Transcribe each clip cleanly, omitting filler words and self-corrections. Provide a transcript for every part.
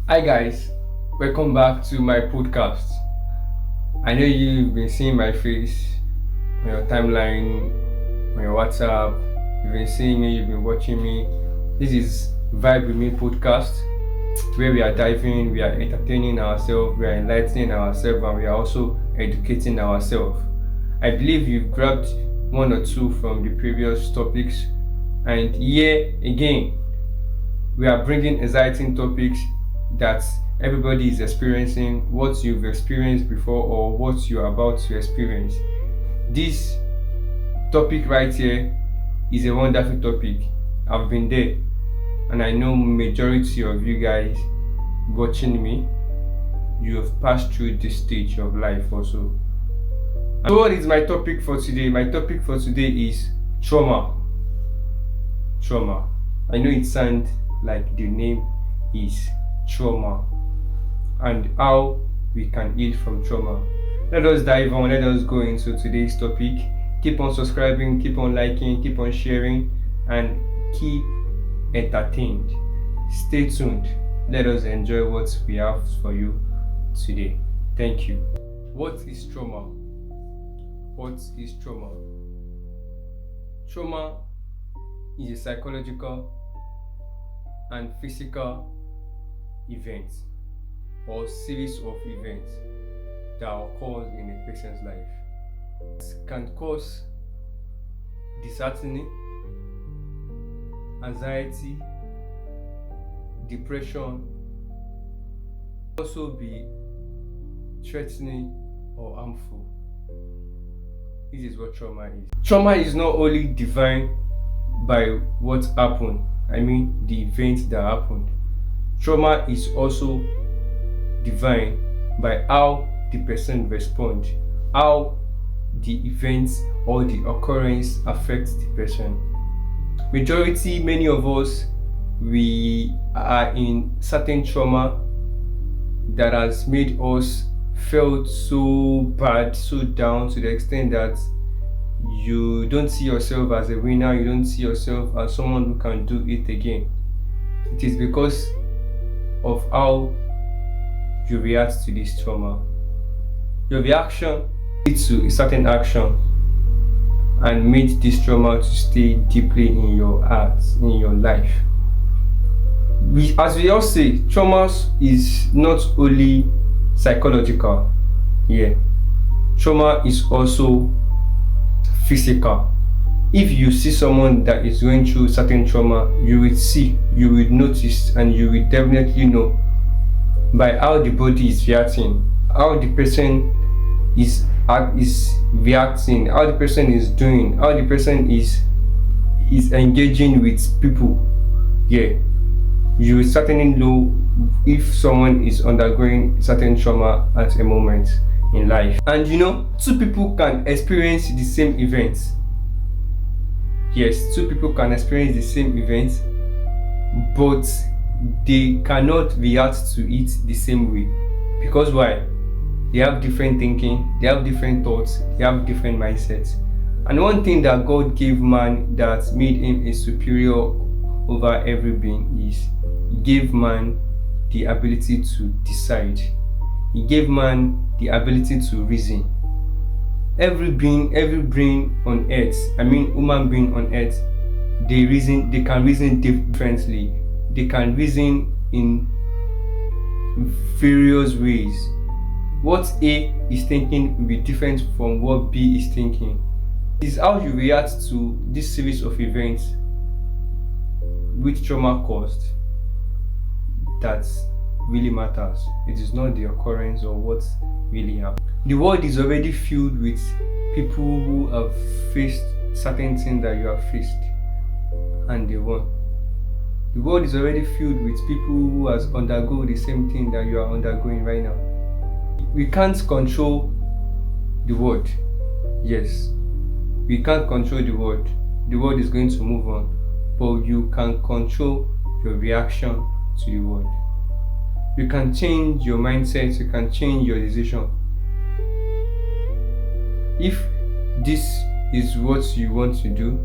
Hi guys, welcome back to my podcast. I know you've been seeing my face on your timeline, on your WhatsApp. You've been seeing me, you've been watching me. This is Vibe with Me podcast, where we are diving, we are entertaining ourselves, we are enlightening ourselves, and we are also educating ourselves. I believe you've grabbed one or two from the previous topics, and here again, we are bringing exciting topics that everybody is experiencing, what you've experienced before or what you're about to experience. This topic right here is a wonderful topic. I've been there, and I know majority of you guys watching me, you have passed through this stage of life also. So what is my topic for today? My topic for today is trauma. Trauma. I know it sounds like the name is trauma and how we can heal from trauma. Let us dive on, let us go into today's topic. Keep on subscribing, keep on liking, keep on sharing, and keep entertained. Stay tuned. Let us enjoy what we have for you today. Thank you. What is trauma? What is trauma? Trauma is a psychological and physical event or series of events that occurs in a person's life. It can cause disheartening, anxiety, depression, also be threatening or harmful. This is what trauma is. Trauma is not only defined by what happened, the events that happened. Trauma is also defined by how the person responds, how the events or the occurrence affects the person. Many of us, we are in certain trauma that has made us felt so bad, so down, to the extent that you don't see yourself as a winner, you don't see yourself as someone who can do it again. It is because of how you react to this trauma. Your reaction leads to a certain action and made this trauma to stay deeply in your heart, in your life. As we all say, trauma is not only psychological. Trauma is also physical. If you see someone that is going through certain trauma, you will notice, and you will definitely know by how the body is reacting, how the person is reacting, how the person is doing, how the person is engaging with people. You will certainly know if someone is undergoing certain trauma at a moment in life. And two people can experience the same events. Yes, two people can experience the same event, but they cannot react to it the same way. Because why? They have different thinking, they have different thoughts, they have different mindsets. And one thing that God gave man that made him a superior over every being is He gave man the ability to decide. He gave man the ability to reason. Every brain on earth, human being on earth, they can reason differently. They can reason in various ways. What A is thinking will be different from what B is thinking. It is how you react to this series of events which trauma caused that really matters. It is not the occurrence or what really happened. The world is already filled with people who have faced certain things that you have faced and they won. The world is already filled with people who has undergone the same thing that you are undergoing right now. We can't control the world. Yes, we can't control the world. The world is going to move on, but you can control your reaction to the world. You can change your mindset, you can change your decision. If this is what you want to do,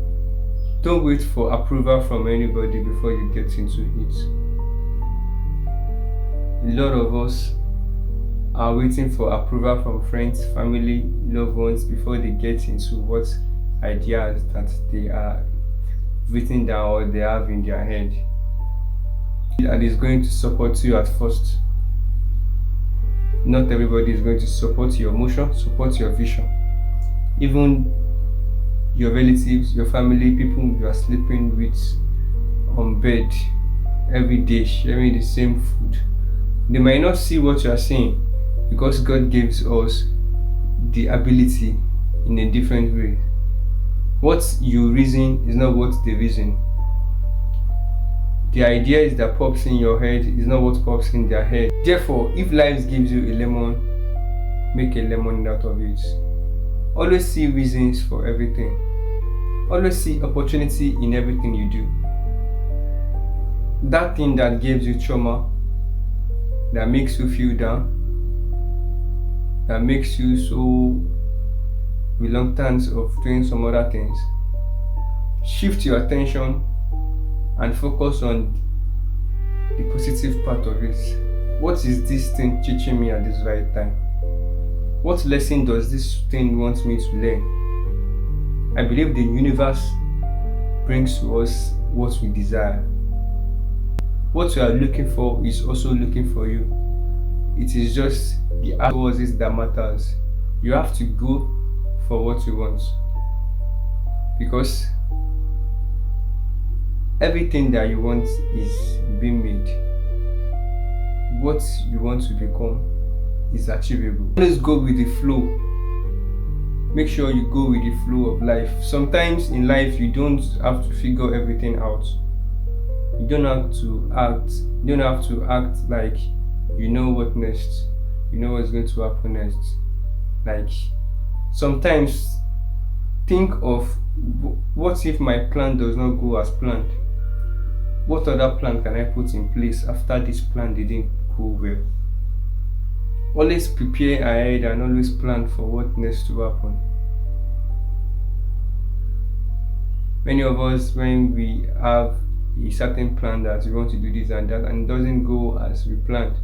don't wait for approval from anybody before you get into it. a lot of us are waiting for approval from friends, family, loved ones before they get into what ideas that they are written down or they have in their head. And is going to support you at first. Not everybody is going to support your motion, support your vision. Even your relatives, your family, people you are sleeping with on bed every day, sharing the same food, they might not see what you are seeing because God gives us the ability in a different way. What you reason is not what they reason. The ideas that pops in your head is not what pops in their head. Therefore, if life gives you a lemon, make a lemon out of it. Always see reasons for everything. Always see opportunity in everything you do. That thing that gives you trauma, that makes you feel down, that makes you so reluctant of doing some other things, shift your attention and focus on the positive part of it. What is this thing teaching me at this right time? What lesson does this thing want me to learn? I believe the universe brings to us what we desire. What you are looking for is also looking for you. It is just the act towards it that matters. You have to go for what you want. Because everything that you want is being made. What you want to become is achievable. Always go with the flow. Make sure you go with the flow of life. Sometimes in life you don't have to figure everything out. You don't have to act like you know what next. You know what's going to happen next. Like sometimes think of what if my plan does not go as planned? What other plan can I put in place after this plan didn't go well? Always prepare ahead and always plan for what needs to happen. Many of us, when we have a certain plan that we want to do this and that and it doesn't go as we planned,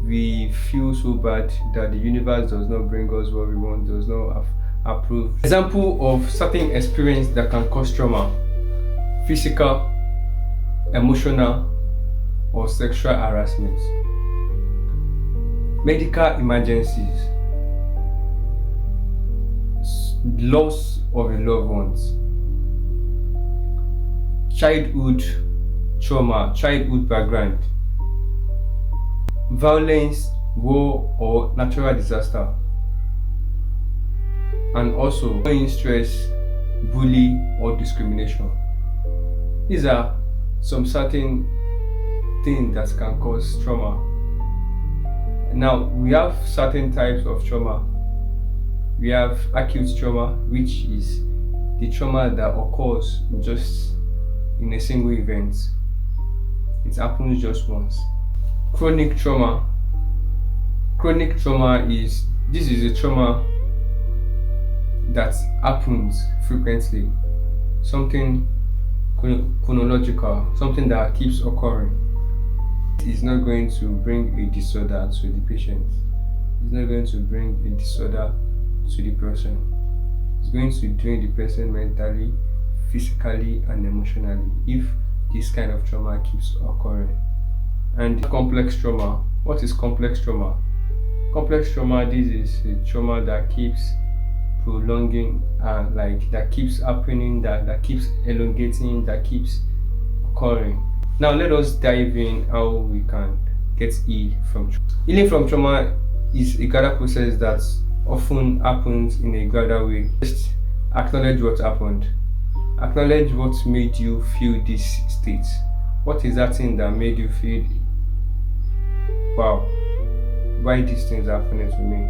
we feel so bad that the universe does not bring us what we want, does not approve. Example of certain experience that can cause trauma: physical, emotional, or sexual harassment. Medical emergencies, loss of a loved one, childhood trauma, childhood background, violence, war, or natural disaster, and also stress, bully, or discrimination. These are some certain things that can cause trauma. Now, we have certain types of trauma. We have acute trauma, which is the trauma that occurs just in a single event. It happens just once. Chronic trauma. Chronic trauma is a trauma that happens frequently. Something chronological, something that keeps occurring. Is not going to bring a disorder to the patient. It's not going to bring a disorder to the person. It's going to drain the person mentally, physically, and emotionally if this kind of trauma keeps occurring. And complex trauma. What is complex trauma? Complex trauma, this is a trauma that keeps prolonging and that keeps happening, that keeps elongating, that keeps occurring. Now let us dive in how we can get healed from trauma. Healing from trauma is a gradual process that often happens in a gradual way. Just acknowledge what happened. Acknowledge what made you feel this state. What is that thing that made you feel, wow, why these things are happening to me?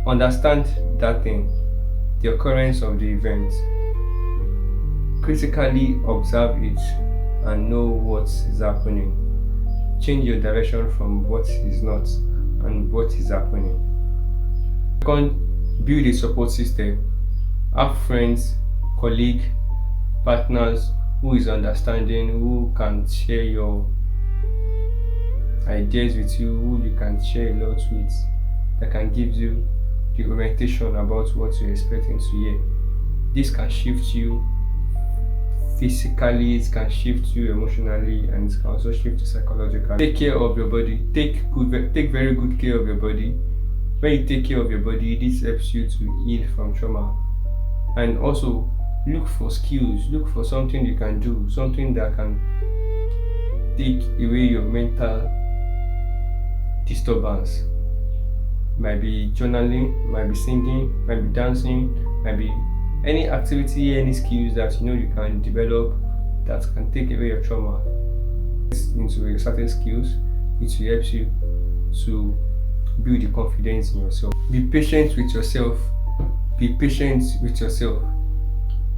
Understand that thing, the occurrence of the event. Critically observe it and know what is happening. Change your direction from what is not and what is happening. Second, build a support system. Have friends, colleagues, partners who is understanding, who can share your ideas with you, who you can share a lot with, that can give you the orientation about what you're expecting to hear. This can shift you physically, it can shift you emotionally, and it can also shift you psychologically. Take care of your body. Take very good care of your body. When you take care of your body, this helps you to heal from trauma. And also look for skills, look for something you can do, something that can take away your mental disturbance. Might be journaling, might be singing, might be dancing, might be any activity, any skills that you can develop that can take away your trauma. Into certain skills, it will help you to build the confidence in yourself. Be patient with yourself. Be patient with yourself.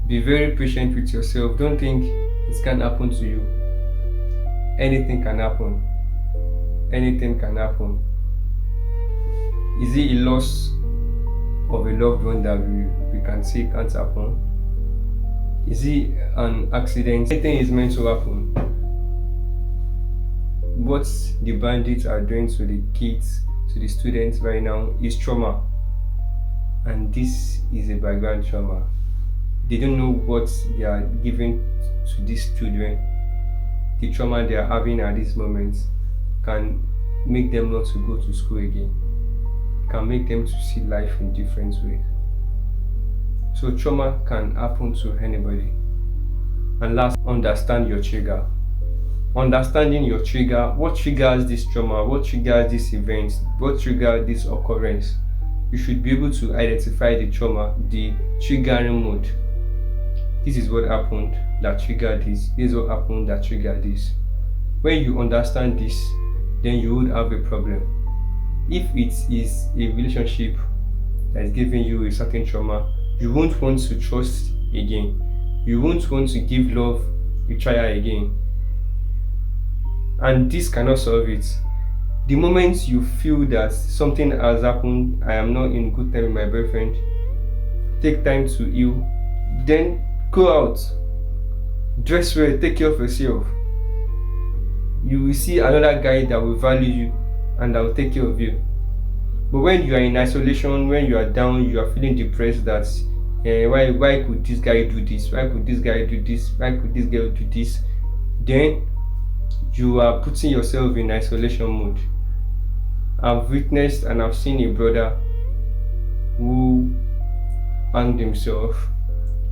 Be very patient with yourself. Don't think it can happen to you. Anything can happen. Anything can happen. Is it a loss of a loved one that we can say can't happen? Is it an accident? Anything is meant to happen. What the bandits are doing to the kids, to the students right now is trauma. And this is a background trauma. They don't know what they are giving to these children. The trauma they are having at this moment can make them not to go to school again. Can make them to see life in different ways. So trauma can happen to anybody. And last, understand your trigger. Understanding your trigger, what triggers this trauma, what triggers this event, what triggers this occurrence. You should be able to identify the trauma, the triggering mode. This is what happened that triggered this. This is what happened that triggered this. When you understand this, then you would have a problem. If it is a relationship that is giving you a certain trauma, you won't want to trust again. You won't want to give love a try again. And this cannot solve it. The moment you feel that something has happened, I am not in good time with my boyfriend, take time to heal, then go out, dress well, take care of yourself. You will see another guy that will value you and that will take care of you. But when you are in isolation, when you are down, you are feeling depressed that why could this guy do this? Why could this guy do this? Why could this girl do this? Then you are putting yourself in isolation mode. I've witnessed and I've seen a brother who hanged himself.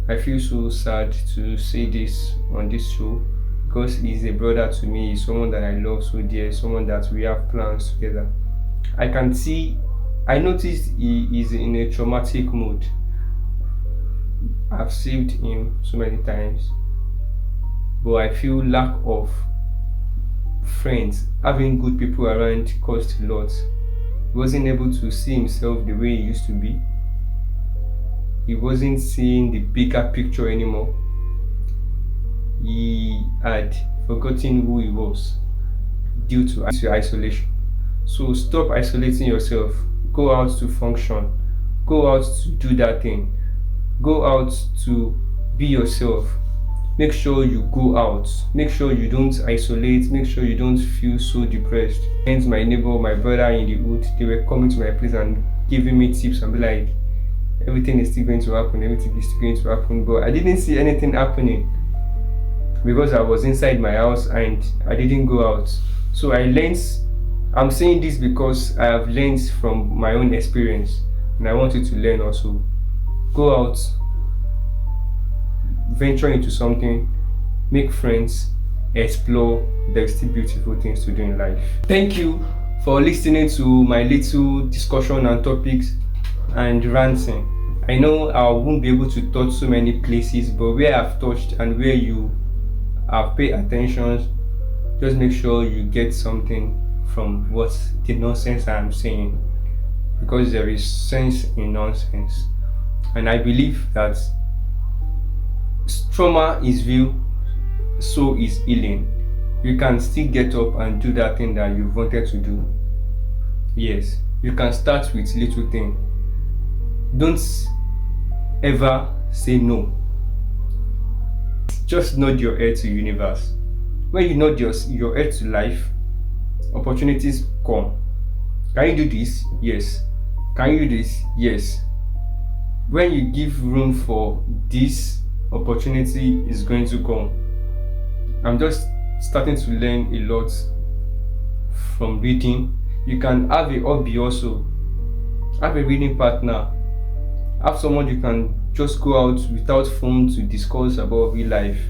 I feel so sad to say this on this show because he's a brother to me, he's someone that I love so dear, someone that we have plans together. I noticed he is in a traumatic mood. I've saved him so many times, but I feel lack of friends, having good people around cost a lot. He wasn't able to see himself the way he used to be. He wasn't seeing the bigger picture anymore. He had forgotten who he was due to isolation. So stop isolating yourself. Go out to function. Go out to do that thing. Go out to be yourself. Make sure you go out. Make sure you don't isolate. Make sure you don't feel so depressed. Hence my neighbor, my brother in the hood, they were coming to my place and giving me tips and be like, everything is still going to happen, everything is still going to happen. But I didn't see anything happening because I was inside my house and I didn't go out. So I learned, I'm saying this because I have learned from my own experience and I want you to learn also. Go out, venture into something, make friends, explore. There's still beautiful things to do in life. Thank you for listening to my little discussion and topics and ranting. I know I won't be able to touch so many places, but where I've touched and where you have paid attention, just make sure you get something from what the nonsense I'm saying, because there is sense in nonsense. And I believe that trauma is real, so is healing. You can still get up and do that thing that you wanted to do. Yes, you can start with little things. Don't ever say no. Just nod your head to universe. When you nod your head to life, opportunities come. Can you do this? Yes. Can you do this? Yes. When you give room for this, opportunity is going to come. I'm just starting to learn a lot from reading. You can have a hobby also. Have a reading partner. Have someone you can just go out without phone to discuss about real life.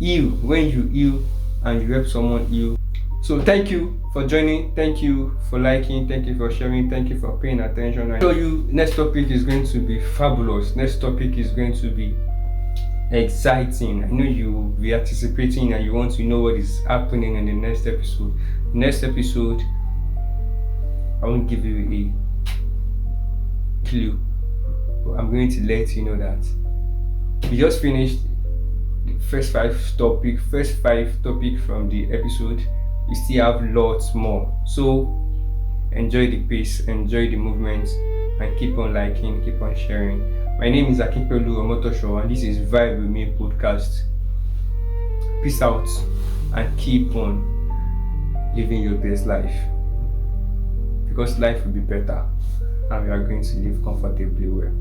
Heal when you heal and you help someone heal. So thank you for joining. Thank you for liking. Thank you for sharing. Thank you for paying attention. I tell you, next topic is going to be fabulous. Next topic is going to be exciting. I know you will be anticipating and you want to know what is happening in the next episode. Next episode, I won't give you a clue, but I'm going to let you know that we just finished the first five topic from the episode. We still have lots more, so enjoy the pace, enjoy the movement, and keep on liking, keep on sharing. My name is Akinpelu Omotosho, and this is Vibe With Me podcast. Peace out and keep on living your best life, because life will be better and we are going to live comfortably well.